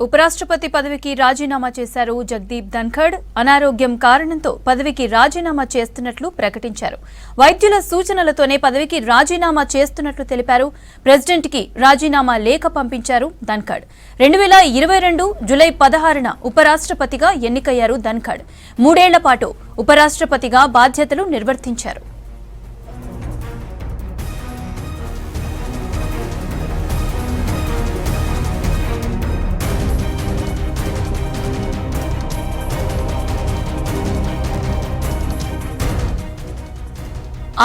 ఉపరాష్ట్రపతి పదవికి రాజీనామా చేశారు జగదీప్ ధన్ఖడ్. అనారోగ్యం కారణంతో పదవికి రాజీనామా చేస్తున్నట్లు ప్రకటించారు. వైద్యుల సూచనలతోనే పదవికి రాజీనామా చేస్తున్నట్లు తెలిపారు. ప్రెసిడెంట్ కి రాజీనామా లేఖ పంపించారు ధన్ఖడ్. 2022 జూలై 16న ఉపరాష్ట్రపతిగా ఎన్నికయ్యారు ధన్ఖడ్. 3 ఏళ్ల పాటు ఉపరాష్ట్రపతిగా బాధ్యతలు నిర్వర్తించారు.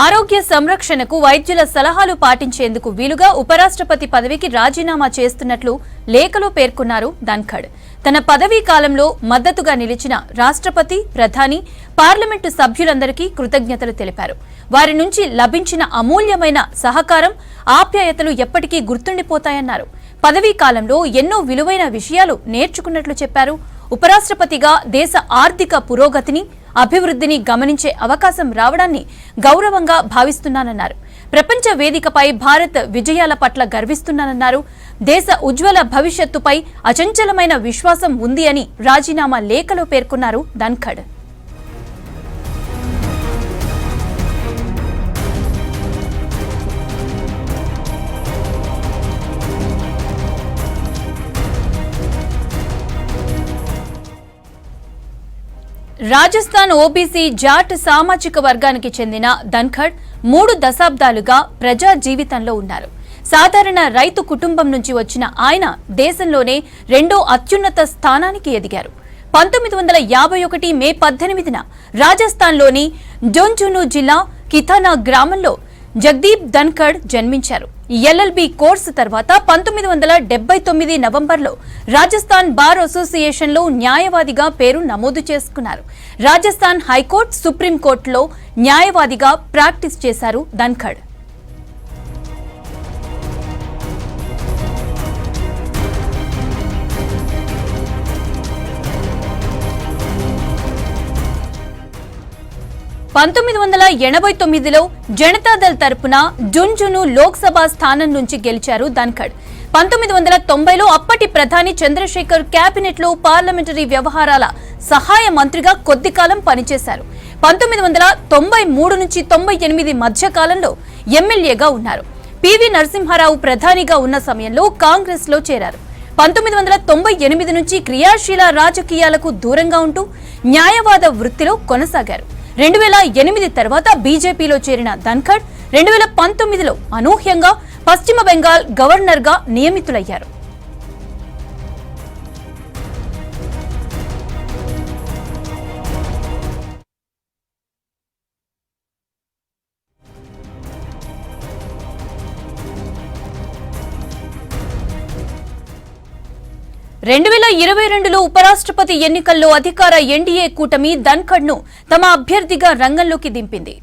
ఆరోగ్య సంరక్షణకు వైద్యుల సలహాలు పాటించేందుకు వీలుగా ఉపరాష్ట్రపతి పదవికి రాజీనామా చేస్తున్నట్లు లేఖలో పేర్కొన్నారు ధన్ఖడ్. తన పదవీ కాలంలో మద్దతుగా నిలిచిన రాష్ట్రపతి, ప్రధాని, పార్లమెంటు సభ్యులందరికీ కృతజ్ఞతలు తెలిపారు. వారి నుంచి లభించిన అమూల్యమైన సహకారం, ఆప్యాయతలు ఎప్పటికీ గుర్తుండిపోతాయన్నారు. పదవీ కాలంలో ఎన్నో విలువైన విషయాలు నేర్చుకున్నట్లు చెప్పారు. ఉపరాష్ట్రపతిగా దేశ ఆర్థిక పురోగతిని, అభివృద్ధిని గమనించే అవకాశం రావడాన్ని గౌరవంగా భావిస్తున్నానన్నారు. ప్రపంచ వేదికపై భారత్ విజయాల పట్ల గర్విస్తున్నానన్నారు. దేశ ఉజ్వల భవిష్యత్తుపై అచంచలమైన విశ్వాసం ఉంది అని రాజీనామా లేఖలో పేర్కొన్నారు ధన్ఖడ్. రాజస్థాన్ ఓబీసీ జాట్ సామాజిక వర్గానికి చెందిన ధన్ఖడ్ 3 దశాబ్దాలుగా ప్రజా జీవితంలో ఉన్నారు. సాధారణ రైతు కుటుంబం నుంచి వచ్చిన ఆయన దేశంలోనే 2వ అత్యున్నత స్థానానికి ఎదిగారు. 1951 మే 18న రాజస్థాన్లోని జోన్జును జిల్లా కిథానా గ్రామంలో జగదీప్ ధన్ఖడ్ జన్మించారు. ఎల్ఎల్బి కోర్సు తర్వాత 1979 నవంబర్లో రాజస్థాన్ బార్ అసోసియేషన్లో న్యాయవాదిగా పేరు నమోదు చేసుకున్నారు. రాజస్థాన్ హైకోర్టు, సుప్రీంకోర్టులో న్యాయవాదిగా ప్రాక్టీస్ చేశారు ధన్ఖడ్. లో జనతాదళ్ తరపున జున్జును లోక్సభ స్థానం నుంచి గెలిచారు ధన్ఖడ్. 1990లో అప్పటి ప్రధాని చంద్రశేఖర్ కేబినెట్ లో పార్లమెంటరీ వ్యవహారాల సహాయ మంత్రిగా కొద్ది కాలం పనిచేశారు. 1993 నుంచి 98 మధ్య కాలంలో ఎమ్మెల్యేగా ఉన్నారు. పివి నరసింహారావు ప్రధానిగా ఉన్న సమయంలో కాంగ్రెస్ లో చేరారు. 1998 నుంచి క్రియాశీల రాజకీయాలకు దూరంగా ఉంటూ న్యాయవాద వృత్తిలో కొనసాగారు. 2008 తర్వాత బీజేపీలో చేరిన ధన్ఖడ్ 2019లో అనూహ్యంగా పశ్చిమ బెంగాల్ గవర్నర్గా నియమితులయ్యారు. ఉపరాష్ట్రపతి ఎన్నికల్లో అధికార ఎన్డీఏ కూటమి ధన్ఖడ్ ను తమ అభ్యర్థిగా రంగంలోకి దింపింది.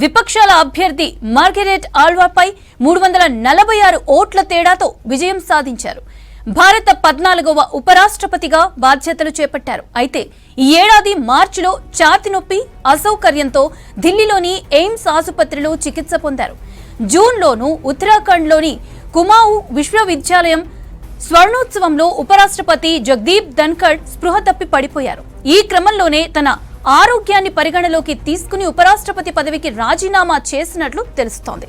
విపక్షాల అభ్యర్థి మార్గరెట్ ఆల్వాపై 346 ఓట్ల తేడాతో విజయం సాధించారు. భారత 14వ ఉపరాష్ట్రపతిగా బాధ్యతలు చేపట్టారు. అయితే ఈ ఏడాది మార్చిలో ఛాతీ నొప్పి, అసౌకర్యంతో ఢిల్లీలోని ఎయిమ్స్ ఆసుపత్రిలో చికిత్స పొందారు. జూన్లోనూ ఉత్తరాఖండ్లోని కుమావు విశ్వవిద్యాలయం స్వర్ణోత్సవంలో ఉపరాష్ట్రపతి జగదీప్ ధన్ఖడ్ స్పృహ తప్పి పడిపోయారు. ఈ క్రమంలోనే తన ఆరోగ్యాన్ని పరిగణలోకి తీసుకుని ఉపరాష్ట్రపతి పదవికి రాజీనామా చేసినట్లు తెలుస్తోంది.